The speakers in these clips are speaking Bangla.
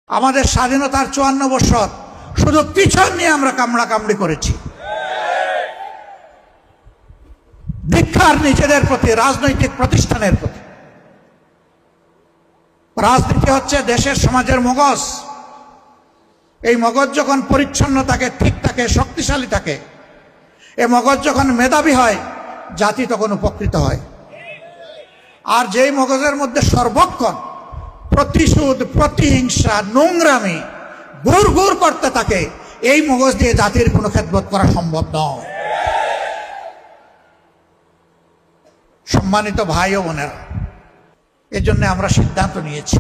আমাদের স্বাধীনতার 54 বছর শুধু পিছন নিয়ে আমরা কামড়াকামড়ি করেছি। ধিক্কার নিজেদের প্রতি, রাজনৈতিক প্রতিষ্ঠানের প্রতি। রাজনীতি হচ্ছে দেশের সমাজের মগজ। এই মগজ যখন পরিচ্ছন্ন থাকে, ঠিক থাকে, শক্তিশালী থাকে, এই মগজ যখন মেধাবী হয়, জাতি তখন উপকৃত হয়। আর যেই মগজের মধ্যে সর্বক্ষণ প্রতিশোধ, প্রতিহিংসা, নোংরামি ঘুর ঘুর করতে থাকে, এই মগজ দিয়ে জাতির কোনো খেদমত করা সম্ভব নয়। সম্মানিত ভাই ও বোনেরা, এজন্য আমরা সিদ্ধান্ত নিয়েছি,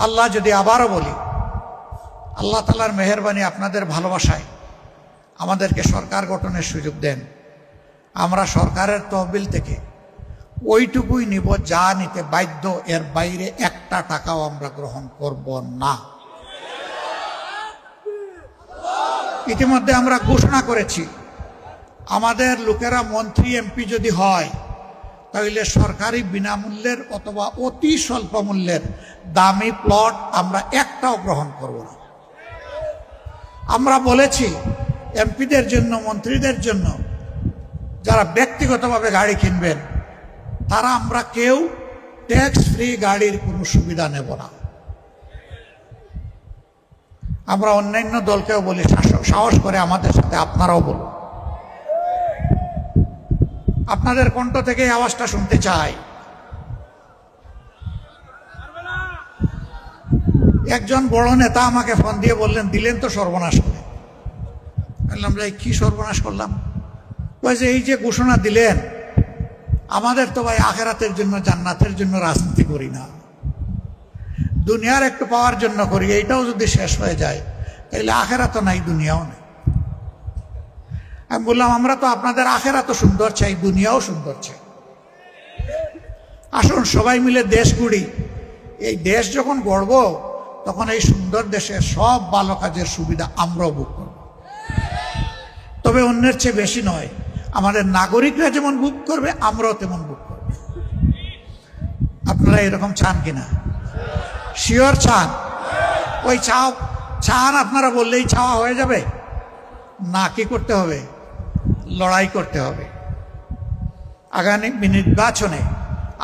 আল্লাহ যদি আবারও বলি, আল্লাহ তাআলার মেহেরবানি, আপনাদের ভালোবাসায় আমাদেরকে সরকার গঠনের সুযোগ দেন। আমরা সরকারের তহবিল থেকে ওইটুকুই নিব যা নিতে বাধ্য, এর বাইরে একটা টাকাও আমরা গ্রহণ করব না। ইতিমধ্যে আমরা ঘোষণা করেছি, আমাদের লোকেরা মন্ত্রী এমপি যদি হয়, তাহলে সরকারি বিনামূল্যের অথবা অতি স্বল্প মূল্যের দামি প্লট আমরা একটাও গ্রহণ করব না। আমরা বলেছি, এমপিদের জন্য, মন্ত্রীদের জন্য যারা ব্যক্তিগতভাবে গাড়ি কিনবেন, তারা আমরা কেউ ট্যাক্স ফ্রি গাড়ির কোনো সুবিধা নেব না। আমরা অন্যান্য দলকেও বলি, সাহস করে আমাদের সাথে আপনারাও বলুন। আপনাদের কণ্ঠ থেকে এই আওয়াজটা শুনতে চাই। একজন বড় নেতা আমাকে ফোন দিয়ে বললেন, দিলেন তো সর্বনাশ করে। বললাম, কি সর্বনাশ করলাম? বলছে, এই যে ঘোষণা দিলেন, আমাদের তো ভাই আখেরাতের জন্য, জান্নাতের জন্য রাজনীতি করি না, দুনিয়ার একটু পাওয়ার জন্য করি। এইটাও যদি শেষ হয়ে যায়, তাহলে আখেরাতও নাই, দুনিয়াও নাই। আমি বললাম, আমরা তো আপনাদের আখেরাতও সুন্দর চাই, দুনিয়াও সুন্দর চাই। আসুন সবাই মিলে দেশ গড়ি। এই দেশ যখন গড়ব, তখন এই সুন্দর দেশের সব ভালো কাজের সুবিধা আমরাও ভোগ করব। তবে অন্যের চেয়ে বেশি নয়। আমাদের নাগরিকরা যেমন ভোগ করবে, আমরাও তেমন ভোগ করব। আপনারা এরকম চান কিনা? শিওর চান? ওই চান আপনারা বললেই চাওয়া হয়ে যাবে না? কি করতে হবে? লড়াই করতে হবে। আগামী নির্বাচনে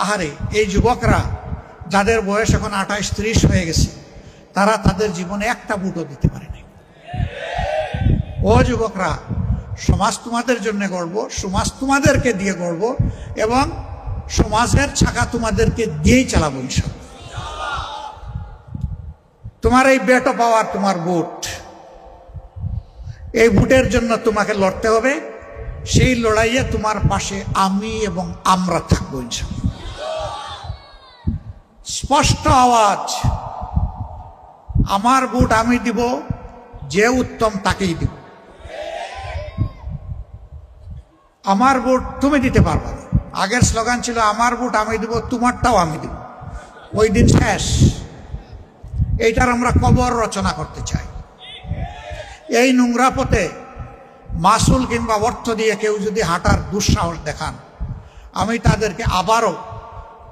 আহারে এই যুবকরা, যাদের বয়স এখন 28-30 হয়ে গেছে, তারা তাদের জীবনে একটা ভোটও দিতে পারেনি। ও যুবকরা, সমাজ তোমাদের জন্য গড়ব, সমাজ তোমাদেরকে দিয়ে গড়ব, এবং সমাজের চাকা তোমাদেরকে দিয়েই চালাবো ইনশাআল্লাহ। তোমার এই বেটো পাওয়ার, তোমার ভোট, এই ভোটের জন্য তোমাকে লড়তে হবে। সেই লড়াইয়ে তোমার পাশে আমি এবং আমরা থাকবো ইনশাআল্লাহ। স্পষ্ট আওয়াজ, আমার ভোট আমি দিব, যে উত্তম তাকেই দিব। আমার ভোট তুমি দিতে পারবে না। আগের স্লোগান ছিল, আমার ভোট আমি দিব, তোমারটাও আমি দিব। ওই দিন শেষ। এইটার আমরা কবর রচনা করতে চাই। এই নোংরা পথে মাসুল কিংবা অর্থ দিয়ে কেউ যদি হাঁটার দুঃসাহস দেখান, আমি তাদেরকে আবারও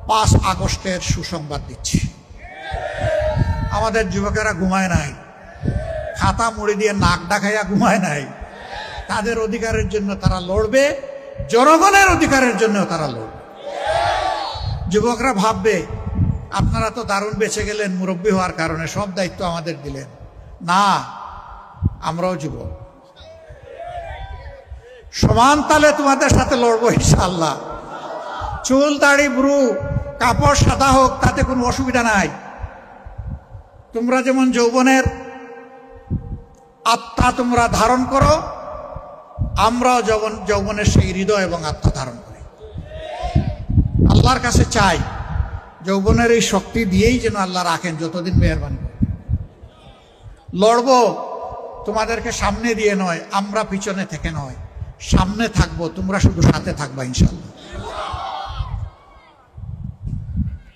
5 আগস্টের সুসংবাদ দিচ্ছি। আমাদের যুবকেরা ঘুমায় নাই, খাতা মুড়ি দিয়ে নাক ডাকাইয়া ঘুমায় নাই। তাদের অধিকারের জন্য তারা লড়বে, জনগণের অধিকারের জন্য তারা লড়বে। যুবকরা ভাববে, আপনারা তো দারুণ বেঁচে গেলেন মুরব্বী হওয়ার কারণে, সব দায়িত্ব আমাদের দিলেন। না, আমরাও যুবক, সমান তালে তোমাদের সাথে লড়বো ইনশাআল্লাহ। চুল, দাড়ি, ব্রু, কাপড় সাদা হোক, তাতে কোনো অসুবিধা নাই। তোমরা যেমন যৌবনের আত্মা তোমরা ধারণ করো, আমরাও যৌবনের সেই হৃদয় এবং আত্মা ধারণ করি। আল্লাহর কাছে চাই, যৌবনের এই শক্তি দিয়েই যেন আল্লাহ রাখেন যতদিন মেহেরবানি। লড়বো তোমাদেরকে সামনে দিয়ে নয়, আমরা পিছনে থেকে নয়, সামনে থাকবো, তোমরা শুধু সাথে থাকবা ইনশাআল্লাহ।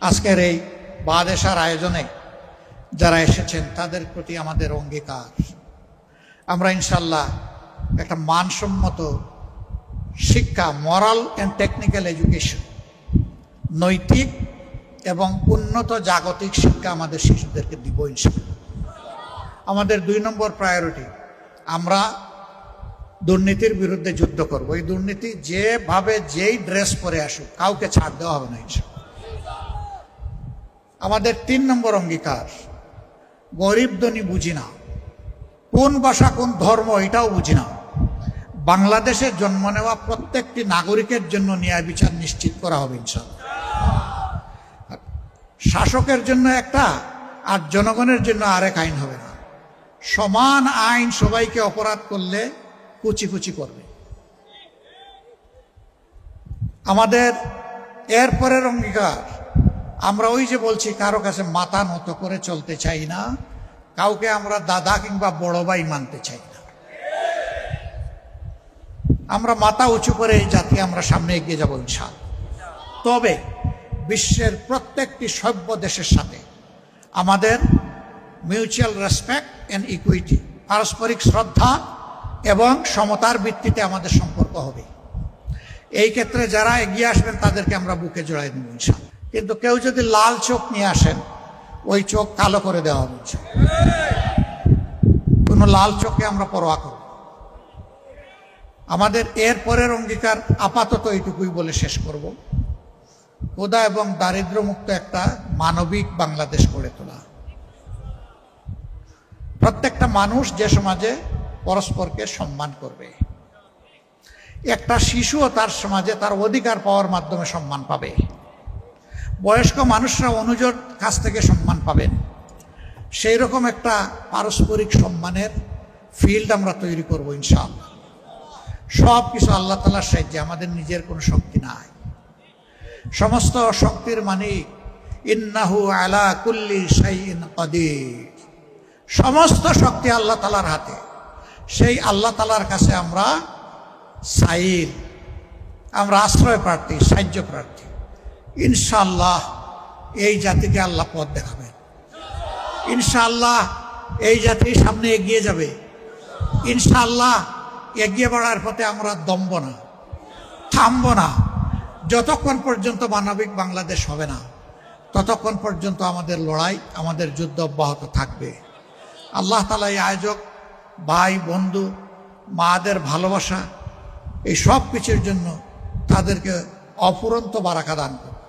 আজকের এই বাদেশার আয়োজনে যারা এসেছেন, তাদের প্রতি আমাদের অঙ্গীকার, আমরা ইনশাআল্লাহ একটা মানসম্মত শিক্ষা, মরাল অ্যান্ড টেকনিক্যাল এডুকেশন, নৈতিক এবং উন্নত জাগতিক শিক্ষা আমাদের শিশুদেরকে দিব ইনশাআল্লাহ। আমাদের 2 নম্বর প্রায়োরিটি, আমরা দুর্নীতির বিরুদ্ধে যুদ্ধ করব। এই দুর্নীতি যেভাবে যেই ড্রেস পরে আসুক কাউকে ছাড় দেওয়া হবে না ইনশাআল্লাহ। আমাদের 3 নম্বর অঙ্গীকার, গরিব ধনী বুঝি না, কোন ভাষা কোন ধর্ম এটাও বুঝি না, বাংলাদেশে জন্ম নেওয়া প্রত্যেকটি নাগরিকের জন্য ন্যায় বিচার নিশ্চিত করা হবে ইনশাআল্লাহ। শাসকের জন্য একটা আর জনগণের জন্য আরেক আইন হবে না, সমান আইন সবাইকে অপরাধ করলে কুচি কুচি করবে। আমাদের এরপরের অঙ্গীকার, আমরা ওই যে বলছি কারো কাছে মাথা নত করে চলতে চাই না, কাউকে আমরা দাদা কিংবা বড় ভাই মানতে চাই না। আমরা মাথা উঁচু করে এই জাতি আমরা সামনে এগিয়ে যাব ইনশাআল্লাহ। তবে বিশ্বের প্রত্যেকটি সভ্য দেশের সাথে আমাদের মিউচুয়াল রেসপেক্ট এন্ড ইকুইটি, পারস্পরিক শ্রদ্ধা এবং সমতার ভিত্তিতে আমাদের সম্পর্ক হবে। এই ক্ষেত্রে যারা এগিয়ে আসবেন তাদেরকে আমরা বুকে জড়াই দেব ইনশাআল্লাহ। কিন্তু কেউ যদি লাল চোখ নিয়ে আসেন, ওই চোখ কালো করে দেওয়া হবে ইনশাআল্লাহ। কোনো লাল চোখকে আমরা পরোয়া করব। আমাদের এর পরের অঙ্গীকার আপাতত এইটুকুই বলে শেষ করব, ক্ষুধা এবং দারিদ্র্যমুক্ত একটা মানবিক বাংলাদেশ গড়ে তোলা। প্রত্যেকটা মানুষ যে সমাজে পরস্পরকে সম্মান করবে, একটা শিশুও তার সমাজে তার অধিকার পাওয়ার মাধ্যমে সম্মান পাবে, বয়স্ক মানুষরা অনুজোর কাছ থেকে সম্মান পাবেন, সেই রকম একটা পারস্পরিক সম্মানের ফিল্ড আমরা তৈরি করব ইনশাআল্লাহ। সব কিছু আল্লাহ তাআলার সাহায্যে, আমাদের নিজের কোনো শক্তি নাই। সমস্ত শক্তির মালিক ইন্নাহু আলা কুল্লি শাইইন কাদির, সমস্ত শক্তি আল্লাহ তাআলার হাতে। সেই আল্লাহ তাআলার কাছে আমরা সাইল, আমরা আশ্রয় প্রার্থী, সাহায্য প্রার্থী। ইনশাআল্লাহ এই জাতিকে আল্লাহ পথ দেখাবেন, ইনশাআল্লাহ এই জাতি সামনে এগিয়ে যাবে, ইনশাআল্লাহ এগিয়ে বাড়ার পথে আমরা দমব না, থামব না। যতক্ষণ পর্যন্ত মানবিক বাংলাদেশ হবে না ততক্ষণ পর্যন্ত আমাদের লড়াই, আমাদের যুদ্ধ অব্যাহত থাকবে। আল্লাহ তাআলা এই আয়োজক ভাই বন্ধু মাদের ভালোবাসা, এই সব কিছুর জন্য তাদেরকে অফুরন্ত বারাকা দান করুন।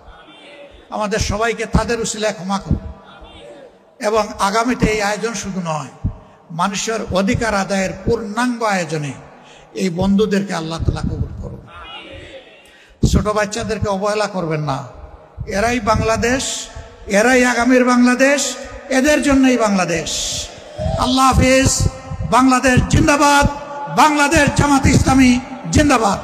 আমাদের সবাইকে তাদের উসিলায় ক্ষমা করুন এবং আগামীতে এই আয়োজন শুধু নয়, মানুষের অধিকার আদায়ের পূর্ণাঙ্গ আয়োজনে এই বন্ধুদেরকে আল্লাহ তাআলা কবুল করুন। ছোট বাচ্চাদেরকে অবহেলা করবেন না, এরাই বাংলাদেশ, এরাই আগামীর বাংলাদেশ, এদের জন্যই বাংলাদেশ। আল্লাহ হাফেজ। বাংলাদেশ জিন্দাবাদ, বাংলাদেশ জামাত ইসলামী জিন্দাবাদ।